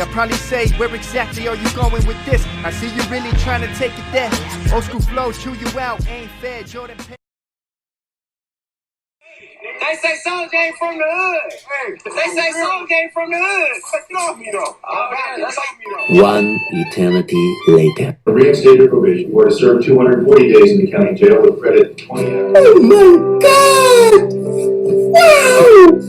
Y'all probably say, where exactly are you going with this? I see you really trying to take it there. Old school flows chew you out, ain't fair. Jordan. They say Soulja ain't from the hood. Hey, they say Soulja ain't from the hood. Get off me though. That's off me though. One eternity later. Reinstated probation. You are to serve 240 days in the county jail with credit 20 hours. Oh my God! Wow!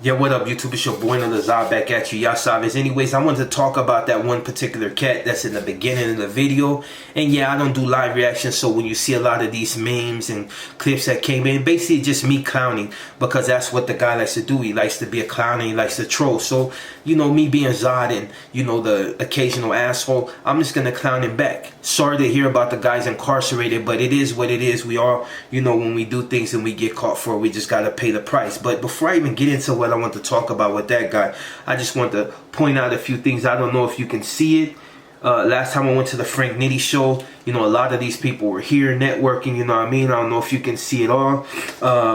Yeah, what up, YouTube? It's your boy, Lazar, back at you, y'all Savage. Anyways, I wanted to talk about that one particular cat that's in the beginning of the video. And yeah, I don't do live reactions, so when you see a lot of these memes and clips that came in, basically just me clowning, because that's what the guy likes to do. He likes to be a clown and he likes to troll. So, you know, me being Zod and, you know, the occasional asshole, I'm just gonna clown him back. Sorry to hear about the guys incarcerated, but it is what it is. We all, you know, when we do things and we get caught for it, we just gotta pay the price. But before I even get into what I want to talk about with that guy, I just want to point out a few things. I don't know if you can see it. Last time I went to the Frank Nitty show, you know, a lot of these people were here networking, you know what I mean? I don't know if you can see it all.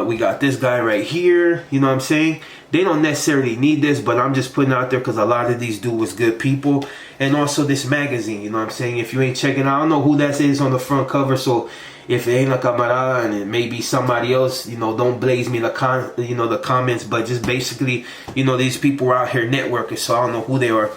We got this guy right here, you know what I'm saying? They don't necessarily need this, but I'm just putting it out there because a lot of these dudes was good people. And also this magazine, you know what I'm saying? If you ain't checking out, I don't know who that is on the front cover, so if it ain't a camarada and it may be somebody else, you know, don't blaze me the comments, but just basically, you know, these people are out here networking, so I don't know who they are.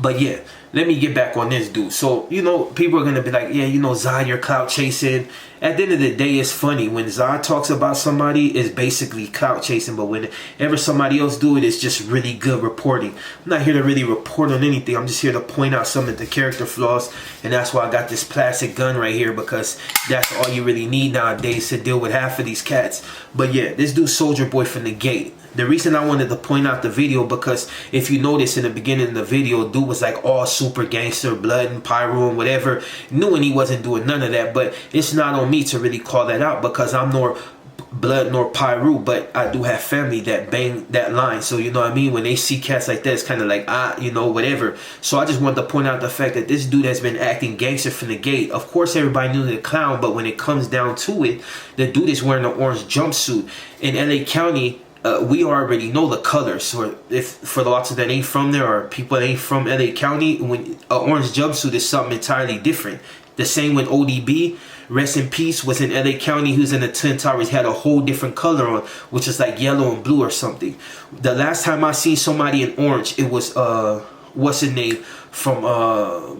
But yeah, let me get back on this dude. So, you know, people are going to be like, yeah, you know, Zod, you're clout chasing. At the end of the day, it's funny. When Zod talks about somebody, it's basically clout chasing. But whenever somebody else do it, it's just really good reporting. I'm not here to really report on anything. I'm just here to point out some of the character flaws. And that's why I got this plastic gun right here, because that's all you really need nowadays to deal with half of these cats. But yeah, this dude Soulja Boy from the gate. The reason I wanted to point out the video, because if you notice in the beginning of the video, dude was like all super gangster, blood and pyro and whatever, knowing he wasn't doing none of that. But it's not on me to really call that out, because I'm nor blood nor pyro, but I do have family that bang that line. So you know what I mean, when they see cats like that, it's kind of like, you know, whatever. So I just wanted to point out the fact that this dude has been acting gangster from the gate. Of course everybody knew the clown, but when it comes down to it, the dude is wearing an orange jumpsuit. In LA County, we already know the colors. So if for the lots of that ain't from there, or people that ain't from LA County, when an orange jumpsuit is something entirely different. The same with ODB, rest in peace, was in LA County. He was in the Twin Towers, had a whole different color on, which is like yellow and blue or something. The last time I seen somebody in orange, it was what's his name from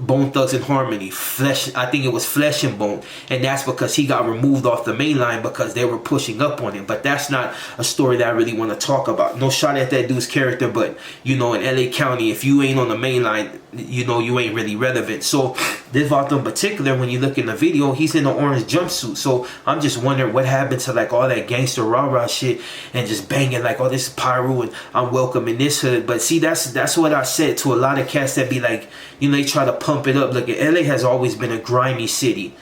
Bone Thugs and Harmony, Flesh. I think it was Flesh and Bone, and that's because he got removed off the main line because they were pushing up on him. But that's not a story that I really want to talk about. No shot at that dude's character, but you know, in LA County, if you ain't on the main line, you know, you ain't really relevant. So this Vato in particular, when you look in the video, he's in an orange jumpsuit. So I'm just wondering what happened to like all that gangster rah-rah shit and just banging like, oh, this is pyro and I'm welcome in this hood. But see, that's what I said to a lot of cats that be like, you know, they try to pump it up. Look, LA has always been a grimy city.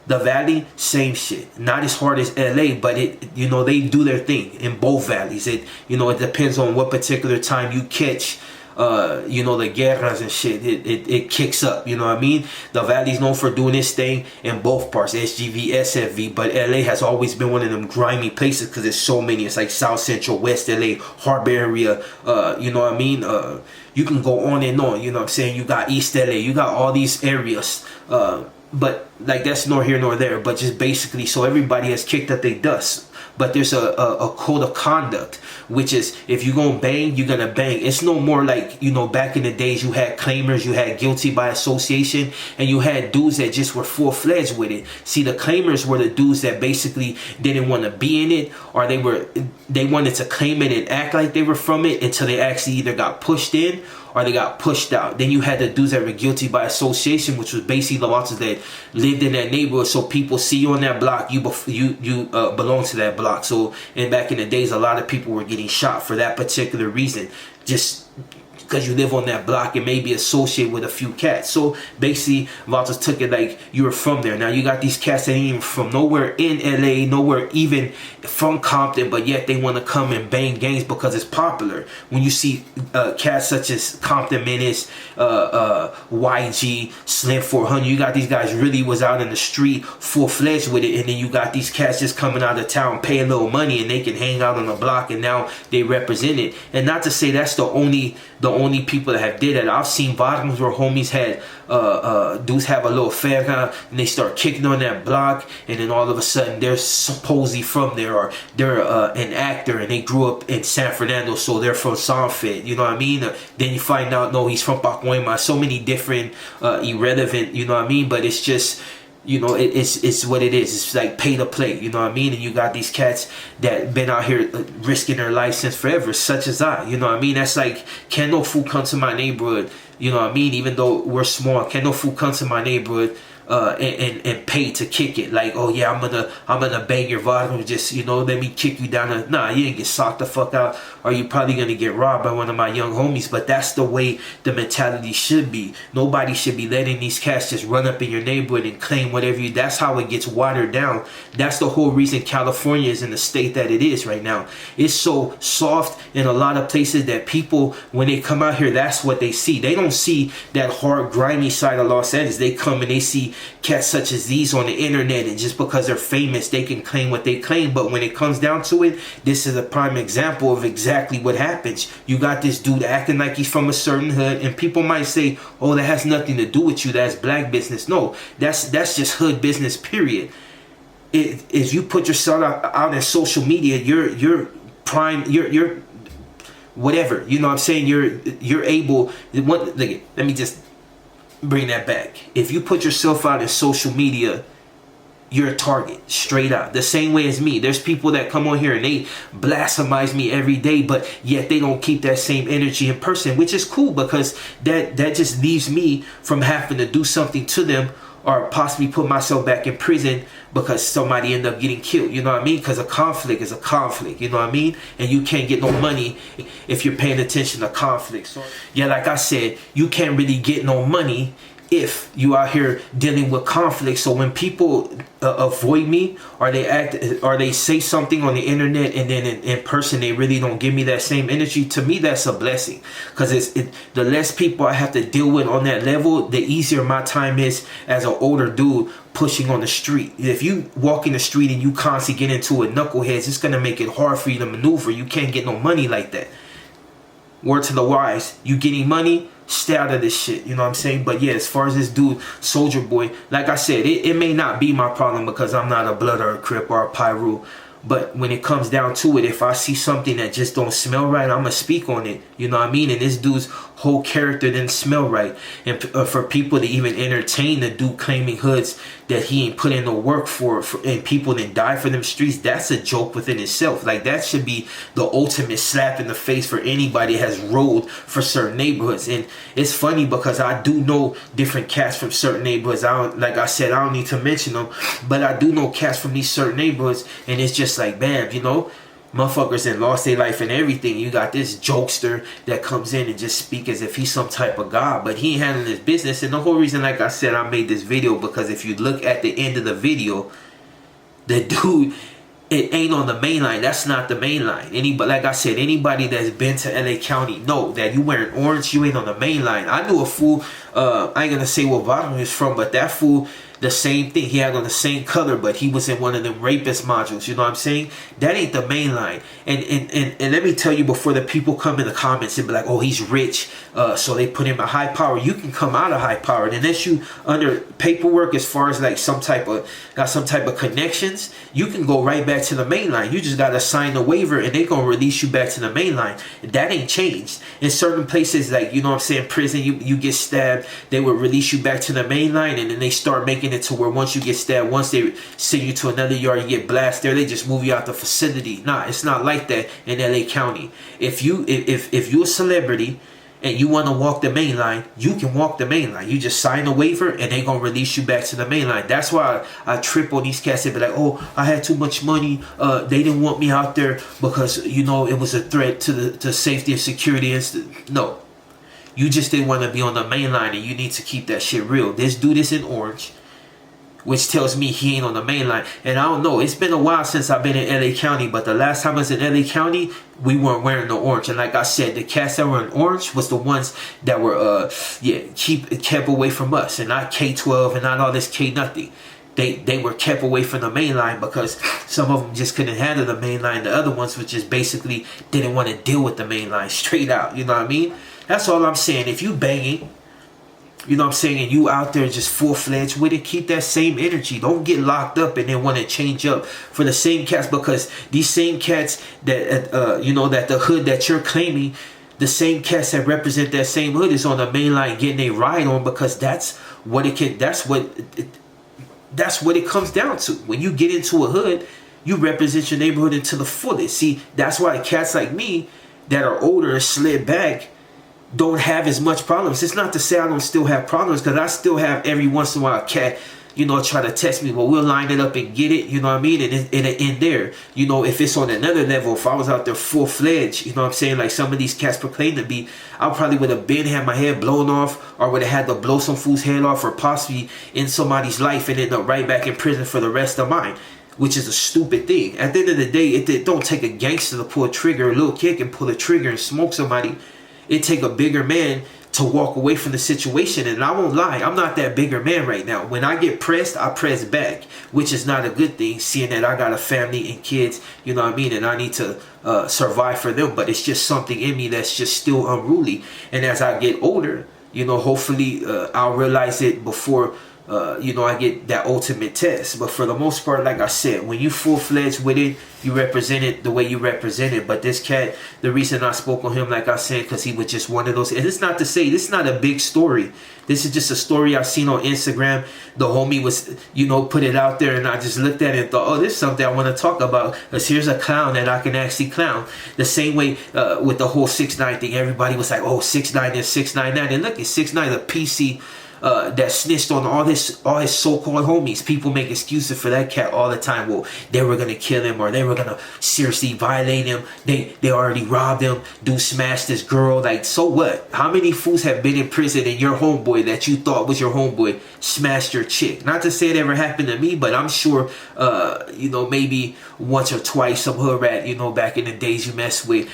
The Valley, same shit. Not as hard as LA, but it, you know, they do their thing in both valleys. It, you know, it depends on what particular time you catch, you know, the guerras and shit. It kicks up, you know what I mean? The Valley's known for doing its thing in both parts, SGV, SFV, but LA has always been one of them grimy places because there's so many. It's like South Central, West LA, Harbor area, you know what I mean? You can go on and on, you know what I'm saying? You got East LA, you got all these areas, but like that's nor here nor there, but just basically so everybody has kicked up their dust. But there's a code of conduct, which is if you're gonna bang, you're gonna bang. It's no more like, you know, back in the days you had claimers, you had guilty by association, and you had dudes that just were full-fledged with it. See, the claimers were the dudes that basically didn't want to be in it, or they wanted to claim it and act like they were from it until they actually either got pushed in or they got pushed out. Then you had the dudes that were guilty by association, which was basically the ones that lived in that neighborhood. So people see you on that block, you belong to that block. So, and back in the days, a lot of people were getting shot for that particular reason, just because you live on that block and maybe associate with a few cats. So basically, Vatos took it like you were from there. Now you got these cats that ain't even from nowhere in LA, nowhere even from Compton, but yet they want to come and bang gangs because it's popular. When you see cats such as Compton Menace, YG, Slim 400, you got these guys really was out in the street full-fledged with it, and then you got these cats just coming out of town, pay a little money, and they can hang out on the block, and now they represent it. And not to say that's the only the only people that have did it. I've seen bottoms where homies had dudes have a little faggot and they start kicking on that block, and then all of a sudden they're supposedly from there, or they're an actor and they grew up in San Fernando, so they're from Sanford, you know what I mean? Then you find out, no, he's from Pacoima. So many different irrelevant, you know what I mean? But it's just, you know, it's what it is. It's like pay to play, you know what I mean? And you got these cats that been out here risking their life since forever, such as I, you know what I mean? That's like, can no fool come to my neighborhood, you know what I mean? Even though we're small, can no fool come to my neighborhood and pay to kick it? Like, oh yeah, I'm gonna bang your bottom, just, you know, let me kick you down. Nah, you ain't get socked the fuck out, or you probably gonna get robbed by one of my young homies. But that's the way the mentality should be. Nobody should be letting these cats just run up in your neighborhood and claim whatever you. That's how it gets watered down. That's the whole reason California is in the state that it is right now. It's so soft in a lot of places that people, when they come out here, that's what they see. They don't see that hard, grimy side of Los Angeles. They come and they see cats such as these on the internet, and just because they're famous they can claim what they claim. But when it comes down to it, this is a prime example of exactly what happens. You got this dude acting like he's from a certain hood, and people might say, oh, that has nothing to do with you, that's black business. No, that's just hood business, period. If you put yourself out in social media, you're prime, you're whatever, you know what I'm saying, you're able, let me just bring that back. If you put yourself out in social media, you're a target, straight out. The same way as me. There's people that come on here and they blasphemize me every day, but yet they don't keep that same energy in person, which is cool, because that just leaves me from having to do something to them, or possibly put myself back in prison because somebody ended up getting killed, you know what I mean? Because a conflict is a conflict, you know what I mean? And you can't get no money if you're paying attention to conflicts. So, yeah, like I said, you can't really get no money if you out here dealing with conflict. So when people avoid me, or they say something on the internet and then in person they really don't give me that same energy, to me that's a blessing, because the less people I have to deal with on that level, the easier my time is as an older dude pushing on the street. If you walk in the street and you constantly get into it knuckleheads, it's gonna make it hard for you to maneuver. You can't get no money like that. Word to the wise, you getting money, stay out of this shit, you know what I'm saying? But yeah, as far as this dude, Soulja Boy, like I said, it may not be my problem because I'm not a Blood or a Crip or a Pyru. But when it comes down to it, if I see something that just don't smell right, I'm gonna speak on it, you know what I mean? And this dude's whole character didn't smell right. And for people to even entertain the dude claiming hoods that he ain't put in no work for, and people didn't die for them streets, that's a joke within itself. Like, that should be the ultimate slap in the face for anybody that has rolled for certain neighborhoods. And it's funny because I do know different cats from certain neighborhoods. Like I said, I don't need to mention them, but I do know cats from these certain neighborhoods, and it's just like, bam, you know, motherfuckers and lost their life and everything. You got this jokester that comes in and just speak as if he's some type of god, but he ain't handling his business. And the whole reason, like I said, I made this video, because if you look at the end of the video, the dude, it ain't on the main line. That's not the main line. Like I said, anybody that's been to LA County know that you wearing orange, you ain't on the main line. I knew a fool, I ain't gonna say what bottom he was from, but that fool, the same thing, he had on the same color, but he was in one of them rapist modules, you know what I'm saying? That ain't the main line. And let me tell you, before the people come in the comments and be like, oh, he's rich, so they put him a high power. You can come out of high power, and unless you under paperwork as far as like some type of connections, you can go right back to the main line. You just gotta sign the waiver and they gonna release you back to the main line. That ain't changed. In certain places, like, you know what I'm saying, prison, you get stabbed, they would release you back to the main line, and then they start making it to where once you get stabbed, once they send you to another yard, you get blasted there, they just move you out the facility. Nah, it's not like that in LA County. If you're a celebrity and you want to walk the main line, you can walk the main line. You just sign a waiver and they gonna release you back to the main line. That's why I trip on these cats. They be like, oh, I had too much money, they didn't want me out there because, you know, it was a threat to safety and security. No, you just didn't want to be on the main line, and you need to keep that shit real. This dude is in orange, which tells me he ain't on the main line. And I don't know, it's been a while since I've been in LA County, but the last time I was in LA County, we weren't wearing the orange. And like I said, the cats that were in orange was the ones that were kept away from us, and not K-12 and not all this K nothing. They were kept away from the main line because some of them just couldn't handle the main line. The other ones was just basically didn't want to deal with the main line straight out, you know what I mean? That's all I'm saying. If you banging, you know what I'm saying, and you out there just full-fledged with it, keep that same energy. Don't get locked up and then want to change up for the same cats, because these same cats that, you know, that the hood that you're claiming, the same cats that represent that same hood is on the main line getting a ride on, because that's what it can, that's what it comes down to. When you get into a hood, you represent your neighborhood into the fullest. See, that's why cats like me that are older and slid back don't have as much problems. It's not to say I don't still have problems, because I still have every once in a while a cat, you know, try to test me. Well, we'll line it up and get it, you know what I mean? And it'll end there. You know, if it's on another level, if I was out there full-fledged, you know what I'm saying, like some of these cats proclaim to be, I probably would have been had my head blown off, or would have had to blow some fool's head off, or possibly in somebody's life and end up right back in prison for the rest of mine, which is a stupid thing. At the end of the day, it don't take a gangster to pull a trigger. A little kid can pull a trigger and smoke somebody. It take a bigger man to walk away from the situation. And I won't lie, I'm not that bigger man right now. When I get pressed, I press back, which is not a good thing, seeing that I got a family and kids, you know what I mean, and I need to survive for them. But it's just something in me that's just still unruly. And as I get older, you know, hopefully I'll realize it before you know, I get that ultimate test. But for the most part, like I said, when you full-fledged with it, you represent it the way you represent it. But this cat, the reason I spoke on him, like I said, because he was just one of those. And it's not to say, this is not a big story. This is just a story I've seen on Instagram. The homie was, you know, put it out there, and I just looked at it and thought, oh, this is something I want to talk about, because here's a clown that I can actually clown. The same way with the whole 6ix9ine thing, everybody was like, oh, 6ix9ine is 6ix9ine. And look, at 6ix9ine, a PC that snitched on all his so-called homies. People make excuses for that cat all the time. Well, they were gonna kill him, or they were gonna seriously violate him. They already robbed him. Dude smashed this girl. Like, so what? How many fools have been in prison and your homeboy that you thought was your homeboy smashed your chick? Not to say it ever happened to me, but I'm sure you know, maybe once or twice some hood rat, you know, back in the days you mess with,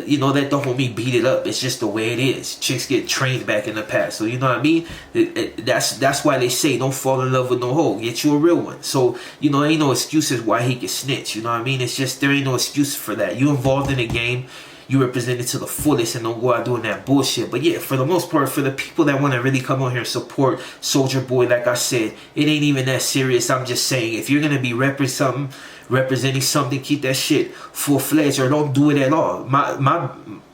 you know, that the homie beat it up. It's just the way it is. Chicks get trained back in the past. So you know what I mean? That's why they say don't fall in love with no hoe, get you a real one. So, you know, ain't no excuses why he can snitch, you know what I mean? It's just, there ain't no excuse for that. You involved in the game, you represent it to the fullest, and don't go out doing that bullshit. But yeah, for the most part, for the people that want to really come on here and support Soulja Boy, like I said, it ain't even that serious. I'm just saying, if you're gonna be representing something, keep that shit full-fledged, or don't do it at all.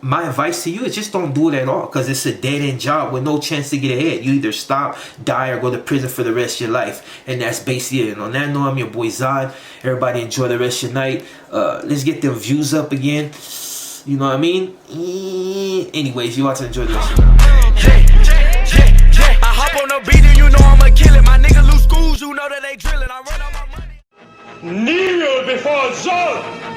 My advice to you is just don't do it at all, because it's a dead-end job with no chance to get ahead. You either stop, die, or go to prison for the rest of your life. And that's basically it. And on that note, I'm your boy Zod. Everybody enjoy the rest of your night. Let's get them views up again. You know what I mean? Anyways, you ought to enjoy the rest of your night. I hop on the beat and you know I'ma kill it. My nigga lose schools, you know that they drilling. I run on my money. Kneel before Zod.